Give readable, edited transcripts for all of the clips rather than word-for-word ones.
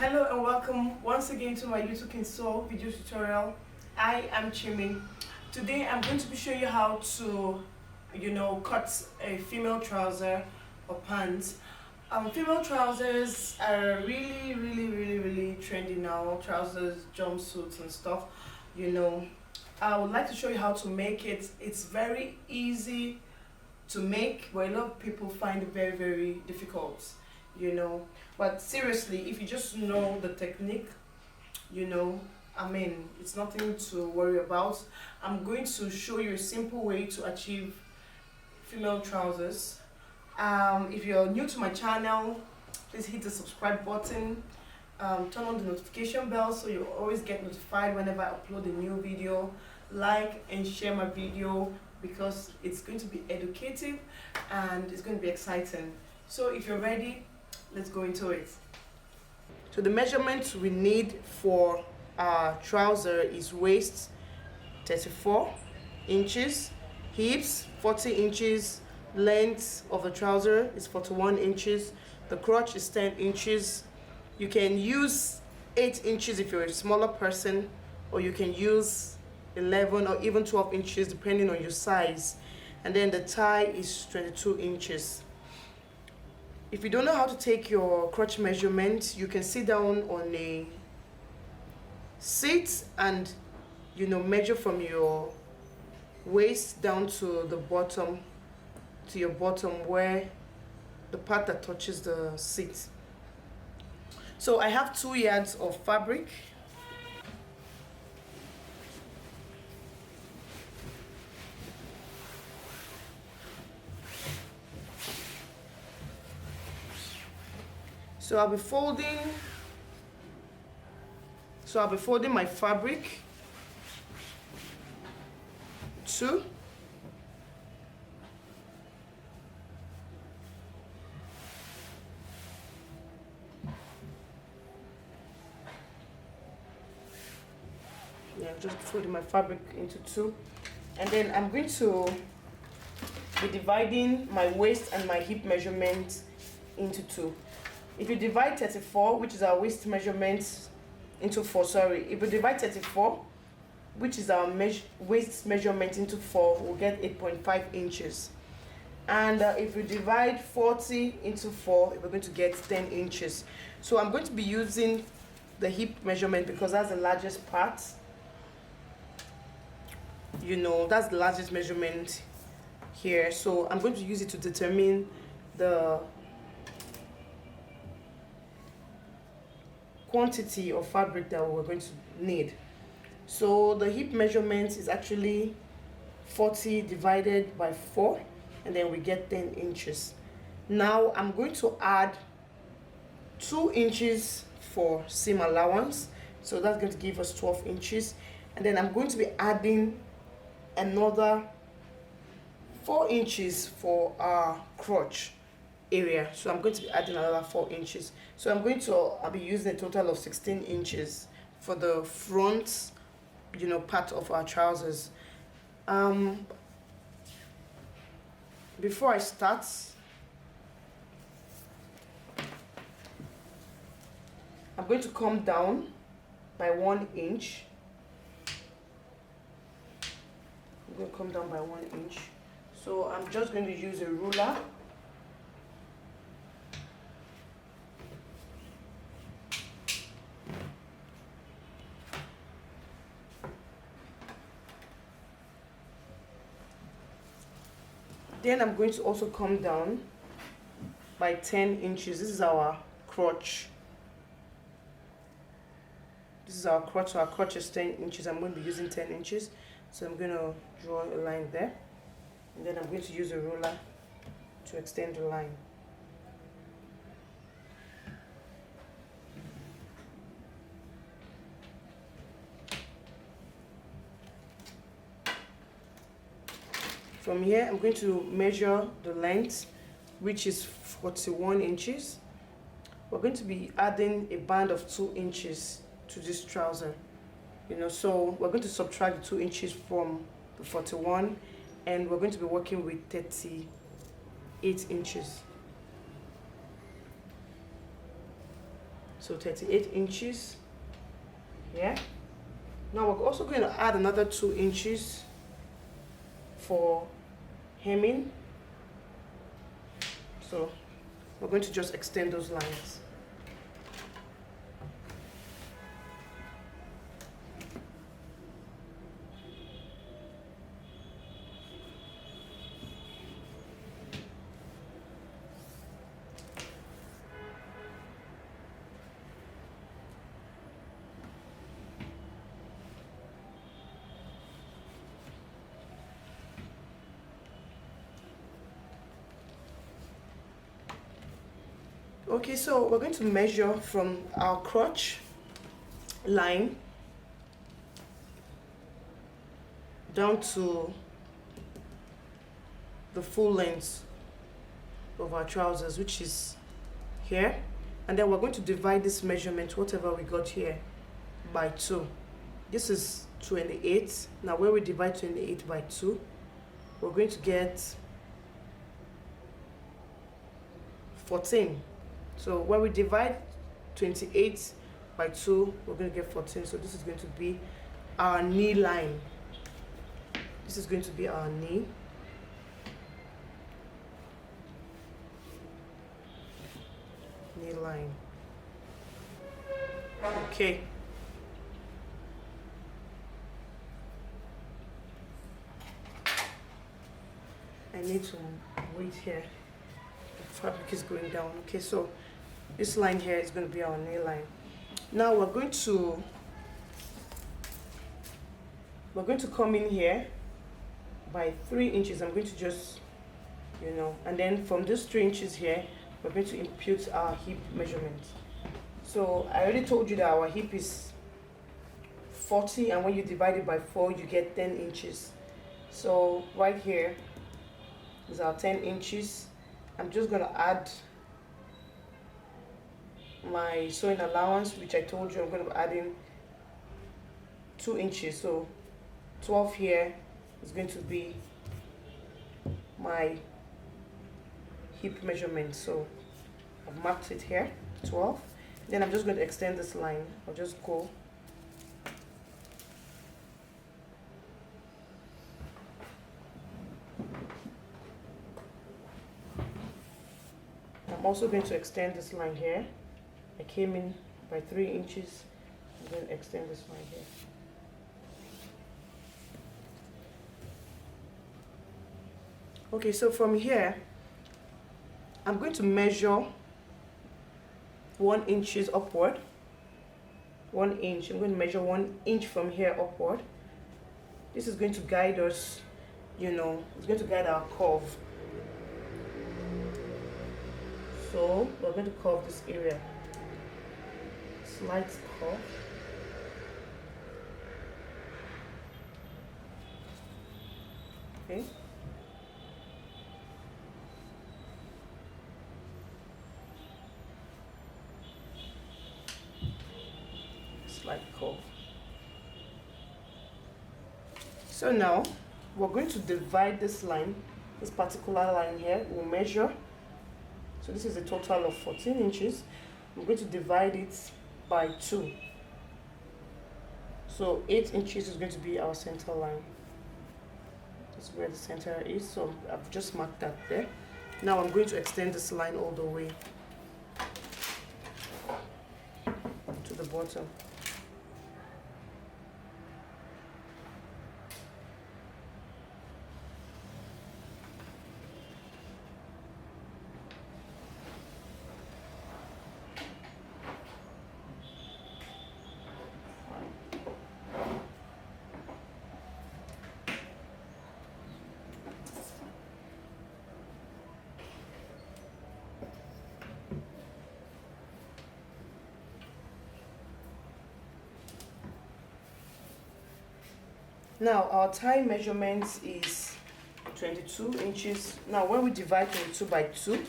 Hello and welcome once again to my youtoocansew video tutorial. I am Chimi. Today I'm going to be showing you how to cut a female trouser or pants. Female trousers are really trendy now. Trousers, jumpsuits and stuff. I would like to show you how to make it. It's very easy to make, but a lot of people find it very difficult. But seriously, if you just know the technique, it's nothing to worry about. I'm going to show you a simple way to achieve female trousers. If you're new to my channel, please hit the subscribe button, turn on the notification bell so you always get notified whenever I upload a new video. Like and share my video because it's going to be educative and it's going to be exciting. So if you're ready, let's go into it. So the measurements we need for our trouser is waist 34 inches, hips 40 inches, length of the trouser is 41 inches, the crotch is 10 inches. You can use 8 inches if you're a smaller person, or you can use 11 or even 12 inches depending on your size. And then the thigh is 22 inches. If you don't know how to take your crotch measurement, you can sit down on a seat and measure from your waist down to the bottom, to your bottom, where the part that touches the seat. So I have 2 yards of fabric. So I'll be folding my fabric 2. Yeah, just folding my fabric into 2, and then I'm going to be dividing my waist and my hip measurements into 2. If you divide 34, which is our waist measurement, into 4, if you divide 34, which is our waist measurement, into 4, we'll get 8.5 inches. And if you divide 40 into 4, we're going to get 10 inches. So I'm going to be using the hip measurement because that's the largest part. That's the largest measurement here. So I'm going to use it to determine the quantity of fabric that we're going to need. So the hip measurement is actually 40 divided by 4, and then we get 10 inches. Now I'm going to add 2 inches for seam allowance, so that's going to give us 12 inches, and then I'm going to be adding another 4 inches for our crotch area. So I'm going to be adding another 4 inches. So I'll be using a total of 16 inches for the front part of our trousers. Before I start, I'm going to come down by 1 inch. I'm going to come down by 1 inch. So I'm just going to use a ruler. Then I'm going to also come down by 10 inches. This is our crotch. This is our crotch. So our crotch is 10 inches. I'm going to be using 10 inches. So I'm going to draw a line there. And then I'm going to use a ruler to extend the line. From here, I'm going to measure the length, which is 41 inches. We're going to be adding a band of 2 inches to this trouser. So we're going to subtract the 2 inches from the 41, and we're going to be working with 38 inches. So 38 inches. Yeah. Now we're also going to add another 2 inches for hemming. So we're going to just extend those lines. Okay, so we're going to measure from our crotch line down to the full length of our trousers, which is here, and then we're going to divide this measurement, whatever we got here, by 2. This is 28. Now where we divide 28 by 2, we're going to get 14. So when we divide 28 by 2, we're going to get 14. So this is going to be our knee line. This is going to be our knee. Knee line. Okay. I need to wait here. The fabric is going down. Okay, so this line here is going to be our knee line. Now we're going to come in here by 3 inches. I'm going to just, and then from these 3 inches here, we're going to impute our hip measurement. So I already told you that our hip is 40, and when you divide it by 4, you get 10 inches. So right here is our 10 inches. I'm just going to add my sewing allowance, which I told you I'm going to be adding 2 inches. So 12 here is going to be my hip measurement. So I've marked it here, 12. Then I'm just going to extend this line. I'll just go I'm also going to extend this line here. I came in by 3 inches. I'm going to extend this line here. Okay, so from here, I'm going to measure 1 inch upward. 1 inch. I'm going to measure 1 inch from here upward. This is going to guide us, it's going to guide our curve. So we're going to curve this area. Slight curve. Okay. Slight curve. So now we're going to divide this line, this particular line here. We'll measure. So this is a total of 14 inches. I'm going to divide it by 2. So 8 inches is going to be our center line. That's where the center is. So I've just marked that there. Now I'm going to extend this line all the way to the bottom. Now our tie measurement is 22 inches. Now when we divide 22 by 2,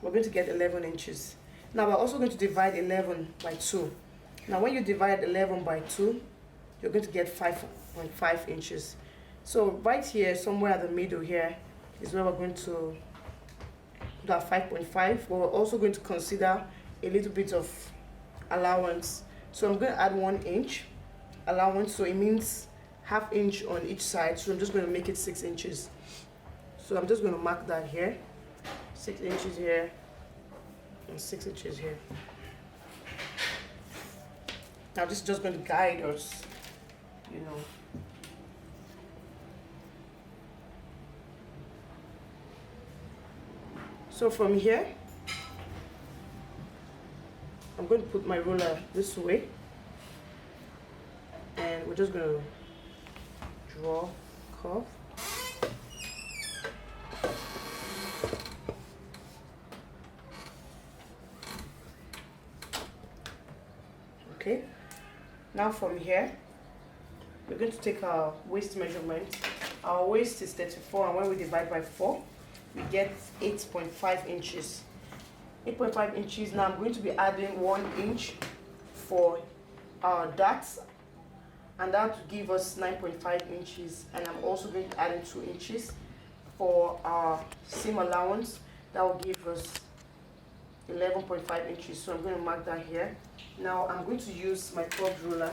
we're going to get 11 inches. Now we're also going to divide 11 by 2. Now when you divide 11 by 2, you're going to get 5.5 inches. So right here, somewhere at the middle here, is where we're going to do our 5.5. But we're also going to consider a little bit of allowance. So I'm going to add 1 inch allowance, so it means ½ inch on each side. So I'm just going to make it 6 inches. So I'm just going to mark that here, 6 inches here and 6 inches here. Now this is just going to guide us, you know. So from here, I'm going to put my ruler this way, and we're just going to draw a curve. Okay, now from here, we're going to take our waist measurement. Our waist is 34, and when we divide by 4, we get 8.5 inches. 8.5 inches. Now I'm going to be adding 1 inch for our darts, and that will give us 9.5 inches. And I'm also going to add in 2 inches for our seam allowance. That will give us 11.5 inches. So I'm going to mark that here. Now I'm going to use my curved ruler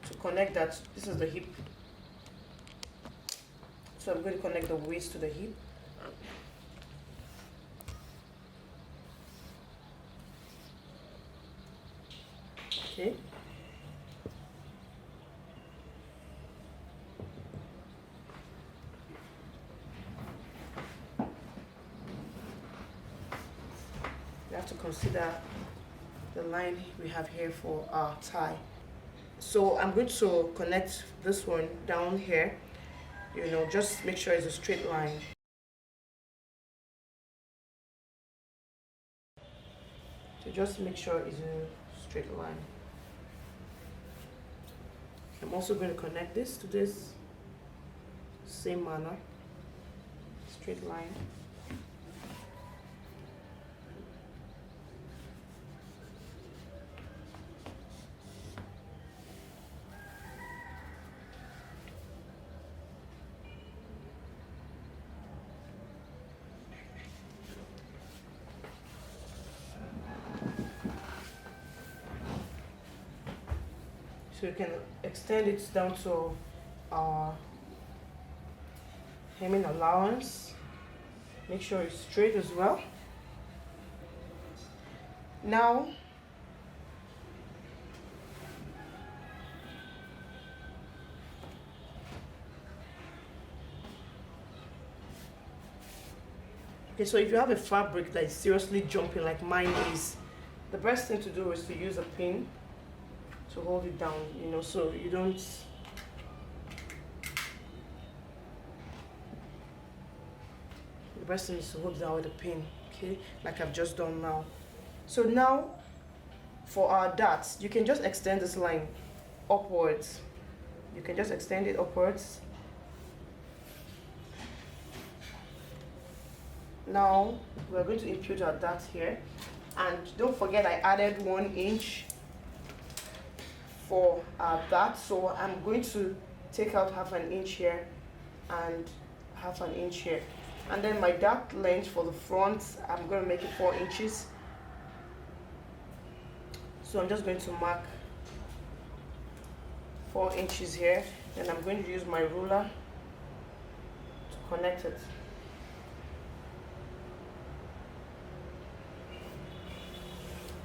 to connect that. This is the hip. So I'm going to connect the waist to the hip. Okay. We have to consider the line we have here for our tie. So I'm going to connect this one down here. You know, just make sure it's a straight line. So just make sure it's a straight line. I'm also going to connect this to this same manner, straight line. So you can extend it down to our hemming allowance. Make sure it's straight as well. Now, okay, so if you have a fabric that is seriously jumping like mine is, the best thing to do is to use a pin to hold it down, you know, so you don't the best thing is to hold it down with a pin, okay, like I've just done now. So now for our darts, you can just extend this line upwards. You can just extend it upwards. Now we're going to impute our dart here, and don't forget I added 1 inch for that, so I'm going to take out ½ inch here and ½ inch here, and then my dart length for the front, I'm going to make it 4 inches. So I'm just going to mark 4 inches here, and I'm going to use my ruler to connect it.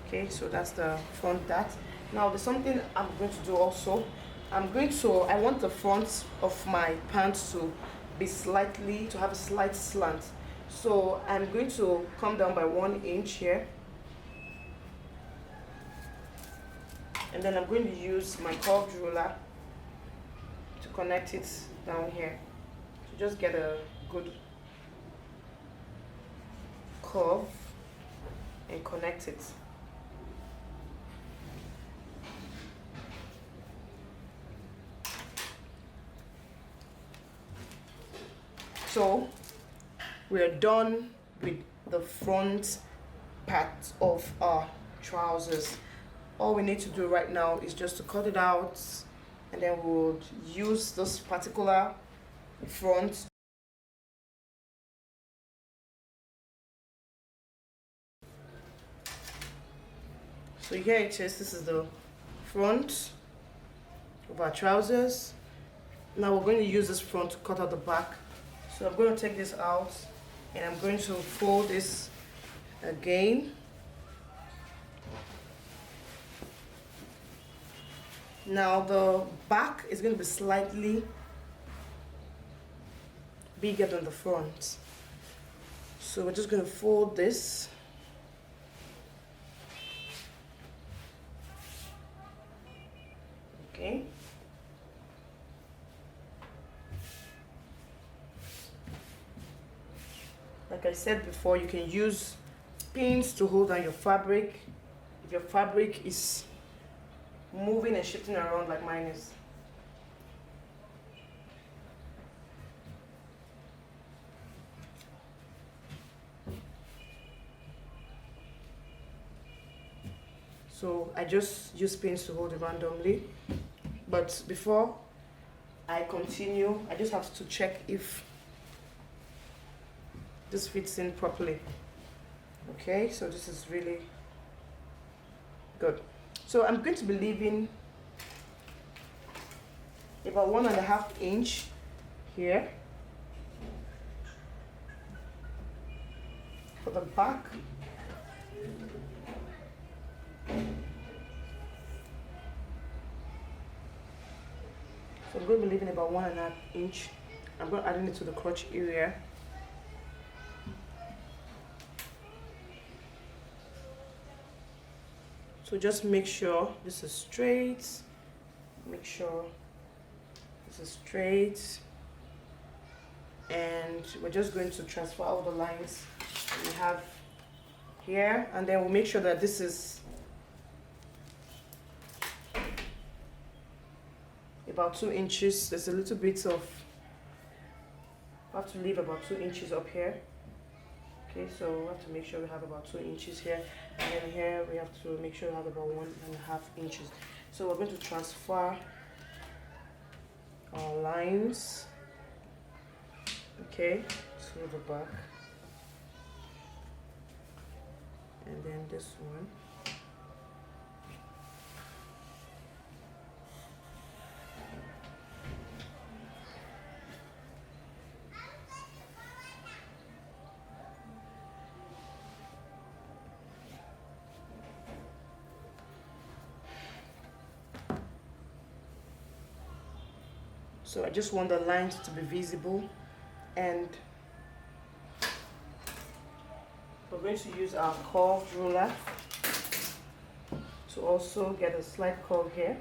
Okay, so that's the front dart. Now there's something I'm going to do also. I want the front of my pants to be to have a slight slant. So I'm going to come down by 1 inch here. And then I'm going to use my curved ruler to connect it down here. To just get a good curve and connect it. So we're done with the front part of our trousers. All we need to do right now is just to cut it out, and then we'll use this particular front So here it is. This is the front of our trousers. Now we're going to use this front to cut out the back. So I'm going to take this out and I'm going to fold this again. Now the back is going to be slightly bigger than the front. So we're just going to fold this. Okay. Like I said before, you can use pins to hold down your fabric if your fabric is moving and shifting around like mine is. So I just use pins to hold it randomly. But before I continue, I just have to check if this fits in properly. Okay, so this is really good. So I'm going to be leaving about 1.5 inch here for the back. So I'm going to be leaving about 1.5 inch. I'm going to add it to the crotch area. So just make sure this is straight. Make sure this is straight. And we're just going to transfer all the lines we have here. And then we'll make sure that this is about 2 inches. There's a little bit of, I have to leave about 2 inches up here. Okay, so we have to make sure we have about 2 inches here, and then here we have to make sure we have about 1.5 inches. So we're going to transfer our lines, okay, to the back, and then this one. So I just want the lines to be visible, and we're going to use our curved ruler to also get a slight curve here.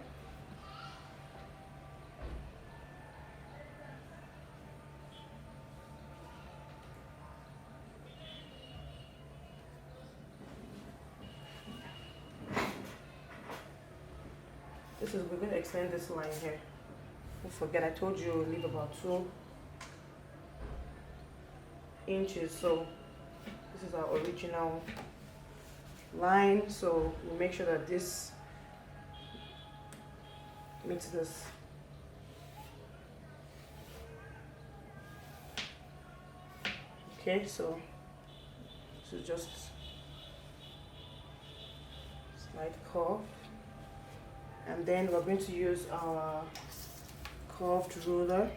We're going to extend this line here. Don't forget, I told you leave about 2 inches. So this is our original line. So we'll make sure that this meets this. Okay, so this is just slight curve. And then we're going to use our curved ruler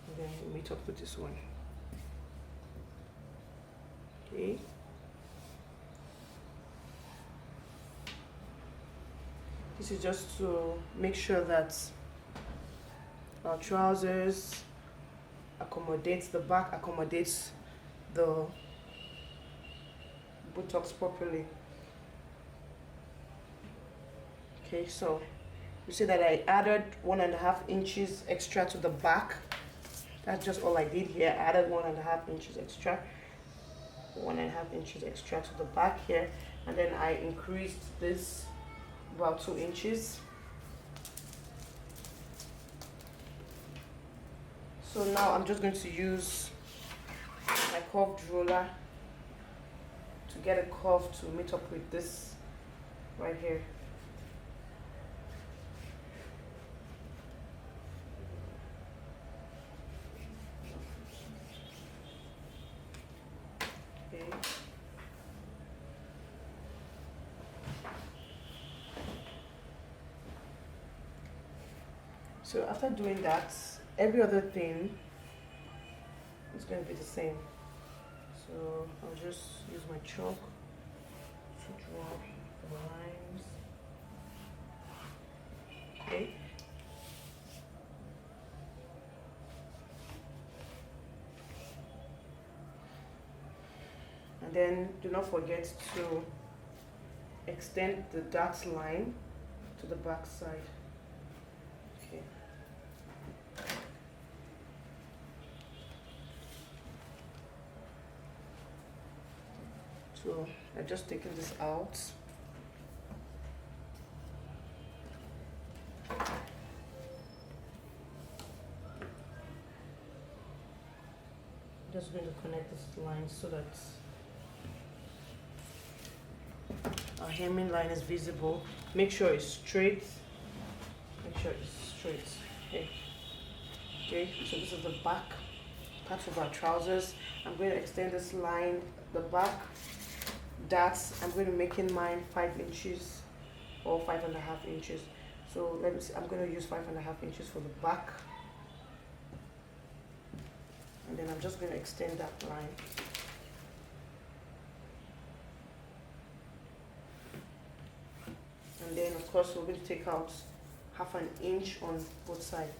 and then we'll meet up with this one. Okay. This is just to make sure that our trousers accommodates the back, accommodates the buttocks properly. Okay, so you see that I added 1.5 inches extra to the back. That's just all I did here. I added 1.5 inches extra, 1.5 inches extra to the back here, and then I increased this about 2 inches. So now I'm just going to use my curved ruler to to get a curve to meet up with this right here. Okay. So after doing that, every other thing is going to be the same. So I'll just use my chalk to draw the lines. Okay. And then do not forget to extend the dot line to the back side. Okay. So I've just taken this out. Just going to connect this line so that our hemming line is visible. Make sure it's straight. Make sure it's straight. Okay. Okay, so this is the back part of our trousers. I'm going to extend this line, the back darts. I'm going to make in mine 5 inches or 5.5 inches. So let me see, I'm going to use 5.5 inches for the back. And then I'm just going to extend that line. And then of course we're going to take out 1/2 inch on both sides.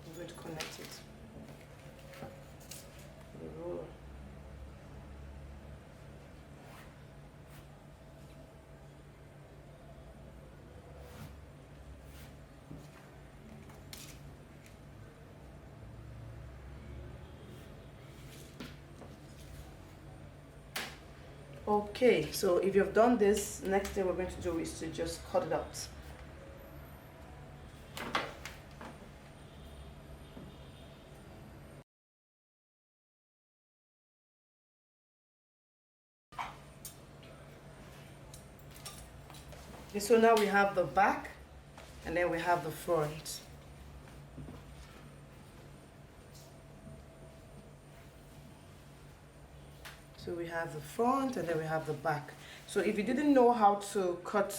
I'm going to connect it with the roller. Okay, so if you've done this, next thing we're going to do is to just cut it out. Okay, so now we have the back and then we have the front. So we have the front and then we have the back. So if you didn't know how to cut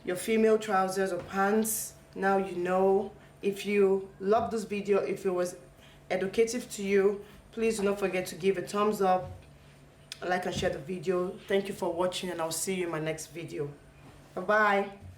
your female trousers or pants, now you know. If you love this video, if it was educative to you, please do not forget to give a thumbs up, like and share the video. Thank you for watching and I'll see you in my next video. Bye-bye.